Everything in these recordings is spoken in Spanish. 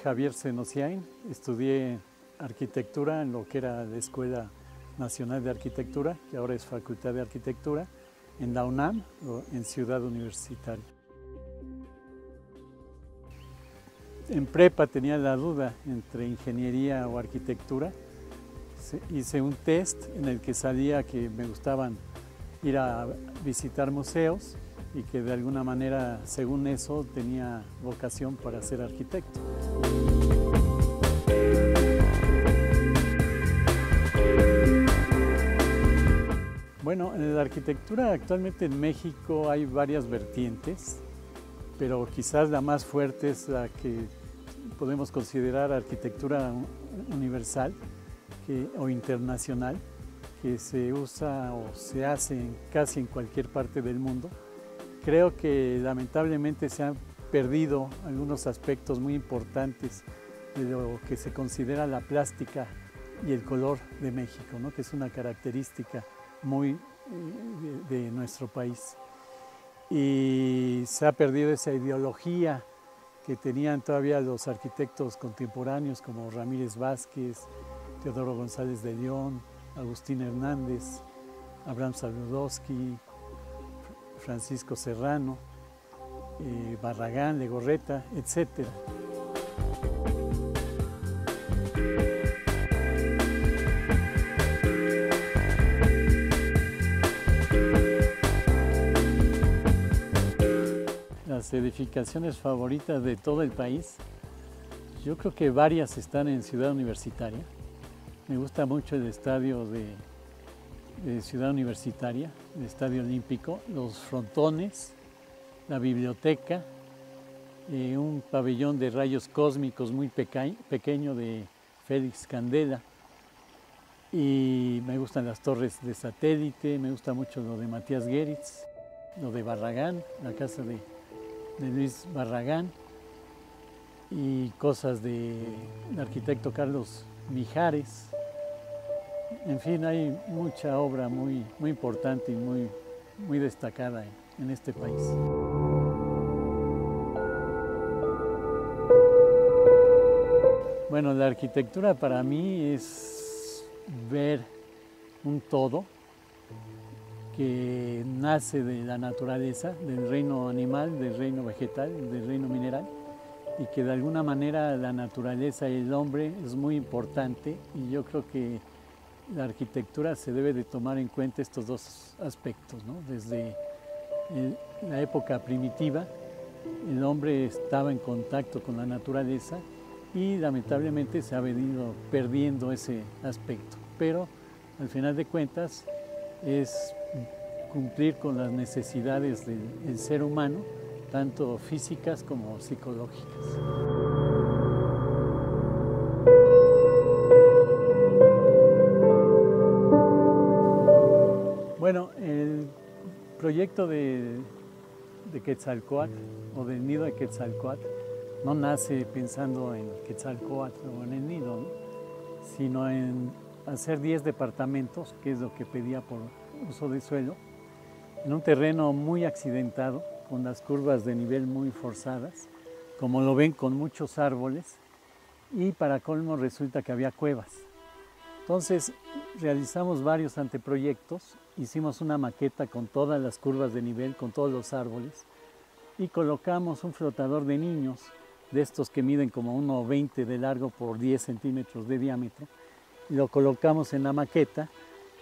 Javier Senosiain, estudié arquitectura en lo que era la Escuela Nacional de Arquitectura, que ahora es Facultad de Arquitectura, en la UNAM, en Ciudad Universitaria. En prepa tenía la duda entre ingeniería o arquitectura. Hice un test en el que salía que me gustaban ir a visitar museos y que de alguna manera, según eso, tenía vocación para ser arquitecto. Bueno, en la arquitectura actualmente en México hay varias vertientes, pero quizás la más fuerte es la que podemos considerar arquitectura universal o internacional, que se usa o se hace casi en cualquier parte del mundo. Creo que lamentablemente se han perdido algunos aspectos muy importantes de lo que se considera la plástica y el color de México, ¿no? Que es una característica muy de nuestro país. Y se ha perdido esa ideología que tenían todavía los arquitectos contemporáneos como Ramírez Vázquez, Teodoro González de León, Agustín Hernández, Abraham Saludowski, Francisco Serrano, Barragán, Legorreta, etc. Las edificaciones favoritas de todo el país, yo creo que varias están en Ciudad Universitaria. Me gusta mucho el estadio de Ciudad Universitaria, el Estadio Olímpico, los frontones, la biblioteca, un pabellón de rayos cósmicos muy pequeño de Félix Candela. Y me gustan las torres de satélite, me gusta mucho lo de Matías Geritz, lo de Barragán, la casa de Luis Barragán, y cosas del arquitecto Carlos Mijares. En fin, hay mucha obra muy importante y muy destacada en este país. Bueno, la arquitectura para mí es ver un todo que nace de la naturaleza, del reino animal, del reino vegetal, del reino mineral, y que de alguna manera la naturaleza y el hombre es muy importante, y yo creo que la arquitectura se debe de tomar en cuenta estos dos aspectos, ¿no? Desde la época primitiva, el hombre estaba en contacto con la naturaleza y lamentablemente se ha venido perdiendo ese aspecto, pero al final de cuentas es cumplir con las necesidades del ser humano, tanto físicas como psicológicas. Bueno, el proyecto de Quetzalcóatl o del nido de Quetzalcóatl no nace pensando en Quetzalcóatl o en el nido, ¿no? Sino en hacer 10 departamentos, que es lo que pedía por uso de suelo, en un terreno muy accidentado, con las curvas de nivel muy forzadas, como lo ven, con muchos árboles, y para colmo resulta que había cuevas. Entonces realizamos varios anteproyectos, hicimos una maqueta con todas las curvas de nivel, con todos los árboles, y colocamos un flotador de niños, de estos que miden como 1,20 de largo por 10 centímetros de diámetro, y lo colocamos en la maqueta,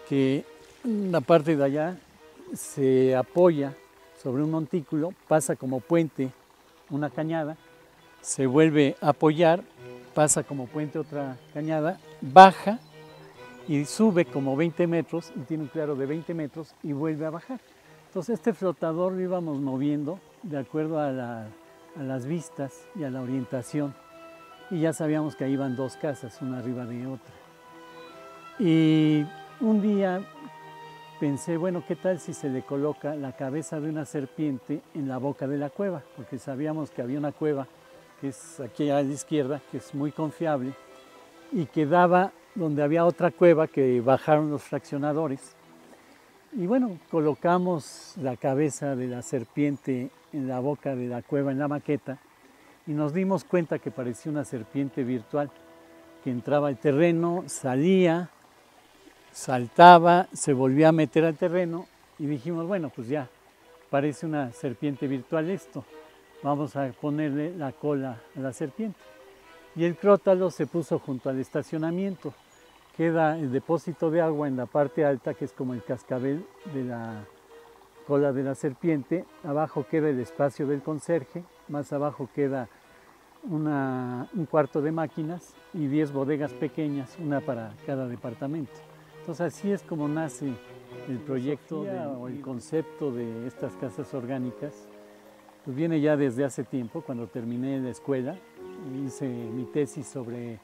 que la parte de allá se apoya sobre un montículo, pasa como puente una cañada, se vuelve a apoyar, pasa como puente otra cañada, baja y sube como 20 metros y tiene un claro de 20 metros y vuelve a bajar. Entonces este flotador lo íbamos moviendo de acuerdo a las vistas y a la orientación, y ya sabíamos que ahí iban 2 casas, una arriba de otra. Y un día pensé, bueno, ¿qué tal si se le coloca la cabeza de una serpiente en la boca de la cueva? Porque sabíamos que había una cueva, que es aquí a la izquierda, que es muy confiable, y que daba donde había otra cueva que bajaron los fraccionadores. Y bueno, colocamos la cabeza de la serpiente en la boca de la cueva en la maqueta, y nos dimos cuenta que parecía una serpiente virtual que entraba al terreno, salía, saltaba, se volvía a meter al terreno y dijimos, bueno, pues ya, parece una serpiente virtual esto, vamos a ponerle la cola a la serpiente. Y el crótalo se puso junto al estacionamiento. Queda el depósito de agua en la parte alta, que es como el cascabel de la cola de la serpiente. Abajo queda el espacio del conserje, más abajo queda un cuarto de máquinas y 10 bodegas pequeñas, una para cada departamento. Entonces así es como nace el proyecto o el concepto de estas casas orgánicas. Pues viene ya desde hace tiempo, cuando terminé la escuela, hice mi tesis sobre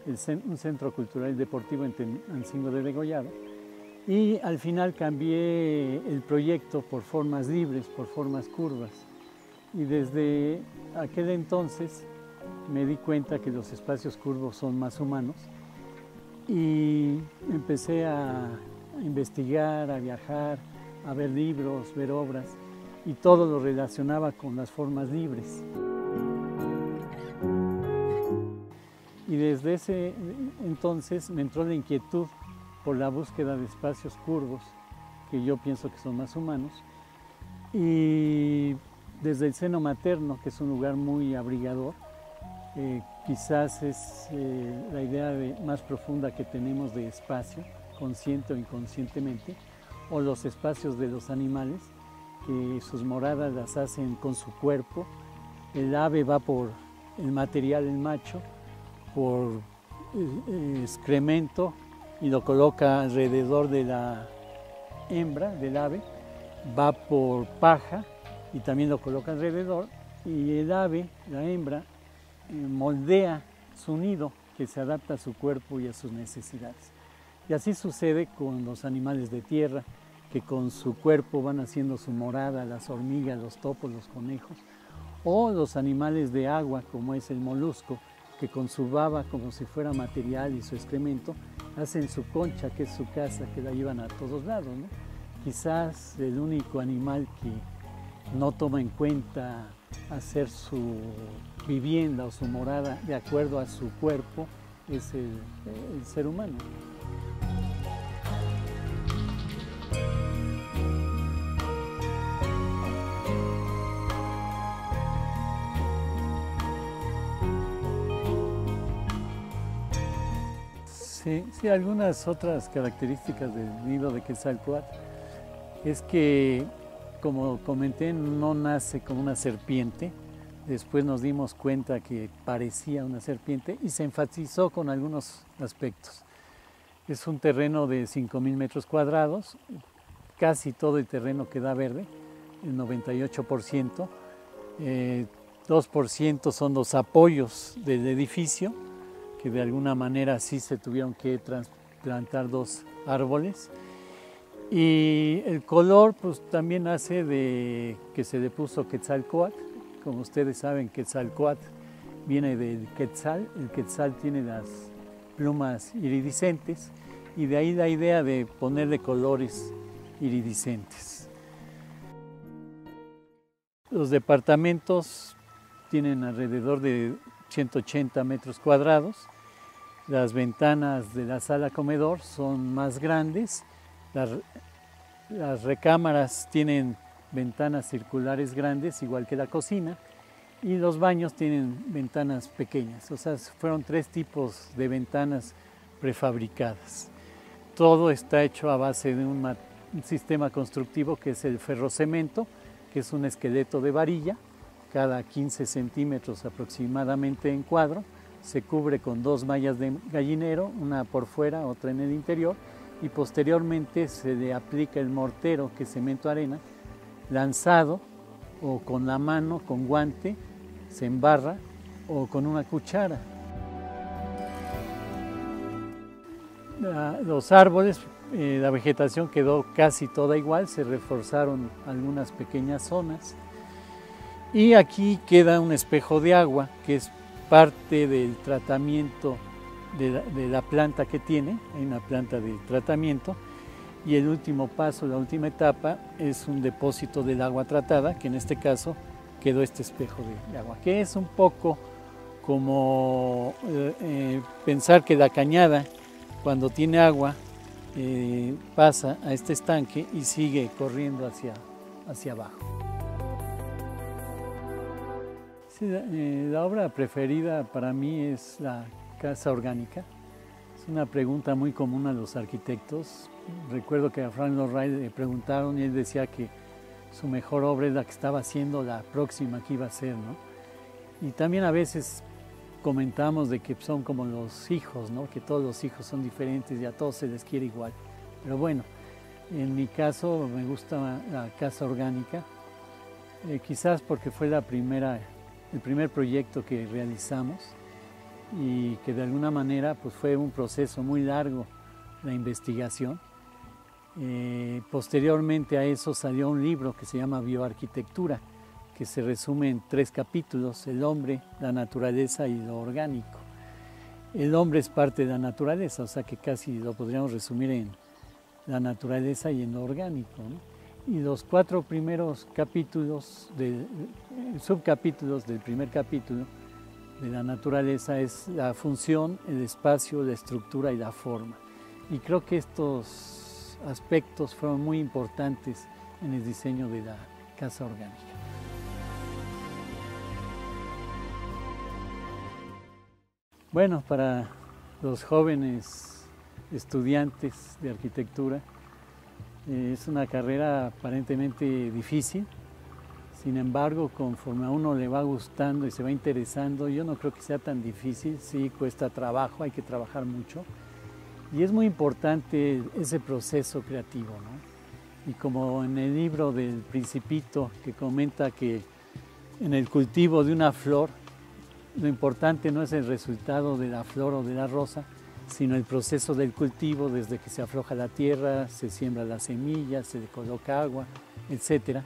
un centro cultural y deportivo en Tenancingo de Degollado, y al final cambié el proyecto por formas libres, por formas curvas, y desde aquel entonces me di cuenta que los espacios curvos son más humanos y empecé a investigar, a viajar, a ver libros, ver obras, y todo lo relacionaba con las formas libres. Y desde ese entonces me entró la inquietud por la búsqueda de espacios curvos, que yo pienso que son más humanos, y desde el seno materno, que es un lugar muy abrigador, quizás es la idea más profunda que tenemos de espacio, consciente o inconscientemente, o los espacios de los animales, que sus moradas las hacen con su cuerpo. El ave va por el material, el macho, por excremento, y lo coloca alrededor de la hembra del ave, va por paja y también lo coloca alrededor, y el ave, la hembra, moldea su nido que se adapta a su cuerpo y a sus necesidades. Y así sucede con los animales de tierra, que con su cuerpo van haciendo su morada, las hormigas, los topos, los conejos, o los animales de agua, como es el molusco, que con su baba, como si fuera material, y su excremento, hacen su concha, que es su casa, que la llevan a todos lados, ¿no? Quizás el único animal que no toma en cuenta hacer su vivienda o su morada de acuerdo a su cuerpo es el ser humano. Sí, algunas otras características del nido de Quetzalcóatl es que, como comenté, no nace como una serpiente. Después nos dimos cuenta que parecía una serpiente y se enfatizó con algunos aspectos. Es un terreno de 5,000 metros cuadrados, casi todo el terreno queda verde, el 98%. 2% son los apoyos del edificio, que de alguna manera sí se tuvieron que trasplantar 2 árboles. Y el color pues también nace de que se le puso Quetzalcóatl. Como ustedes saben, Quetzalcóatl viene del quetzal. El quetzal tiene las plumas iridiscentes y de ahí la idea de ponerle colores iridiscentes. Los departamentos tienen alrededor de 180 metros cuadrados. Las ventanas de la sala comedor son más grandes. Las recámaras tienen ventanas circulares grandes, igual que la cocina, y los baños tienen ventanas pequeñas. O sea, fueron 3 tipos de ventanas prefabricadas. Todo está hecho a base de un sistema constructivo que es el ferrocemento, que es un esqueleto de varilla, cada 15 centímetros aproximadamente en cuadro, se cubre con 2 mallas de gallinero, una por fuera, otra en el interior, y posteriormente se le aplica el mortero, que es cemento arena, lanzado o con la mano, con guante, se embarra, o con una cuchara. Los árboles, la vegetación quedó casi toda igual, se reforzaron algunas pequeñas zonas. Y aquí queda un espejo de agua, que es parte del tratamiento de la planta que tiene. Hay una planta de tratamiento. Y el último paso, la última etapa, es un depósito del agua tratada, que en este caso quedó este espejo de agua, que es un poco como pensar que la cañada, cuando tiene agua, pasa a este estanque y sigue corriendo hacia abajo. Sí, la obra preferida para mí es la casa orgánica. Es una pregunta muy común a los arquitectos. Recuerdo que a Frank Lloyd Wright le preguntaron y él decía que su mejor obra es la que estaba haciendo, la próxima que iba a hacer, ¿no? Y también a veces comentamos de que son como los hijos, ¿no? Que todos los hijos son diferentes y a todos se les quiere igual. Pero bueno, en mi caso me gusta la casa orgánica, quizás porque fue el primer proyecto que realizamos y que de alguna manera pues fue un proceso muy largo la investigación. Posteriormente a eso salió un libro que se llama Bioarquitectura, que se resume en 3 capítulos: el hombre, la naturaleza y lo orgánico. El hombre es parte de la naturaleza, o sea que casi lo podríamos resumir en la naturaleza y en lo orgánico, ¿no? Y los 4 primeros capítulos, subcapítulos del primer capítulo de la naturaleza es la función, el espacio, la estructura y la forma. Y creo que estos aspectos fueron muy importantes en el diseño de la casa orgánica. Bueno, para los jóvenes estudiantes de arquitectura es una carrera aparentemente difícil. Sin embargo, conforme a uno le va gustando y se va interesando, yo no creo que sea tan difícil. Sí, cuesta trabajo, hay que trabajar mucho. Y es muy importante ese proceso creativo, ¿no? Y como en el libro del Principito, que comenta que en el cultivo de una flor, lo importante no es el resultado de la flor o de la rosa, sino el proceso del cultivo, desde que se afloja la tierra, se siembra las semillas, se le coloca agua, etc.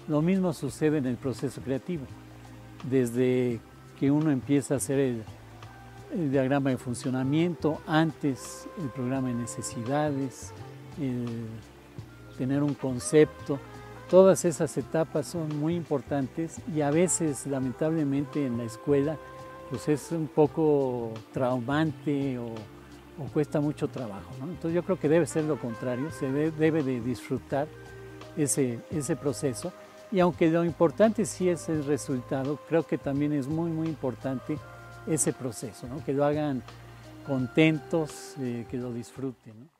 Lo mismo sucede en el proceso creativo. Desde que uno empieza a hacer el diagrama de funcionamiento, antes el programa de necesidades, el tener un concepto, todas esas etapas son muy importantes y a veces, lamentablemente, en la escuela pues es un poco traumante o cuesta mucho trabajo, ¿no? Entonces yo creo que debe ser lo contrario, se debe de disfrutar ese proceso, y aunque lo importante sí es el resultado, creo que también es muy, muy importante ese proceso, ¿no? Que lo hagan contentos, que lo disfruten, ¿no?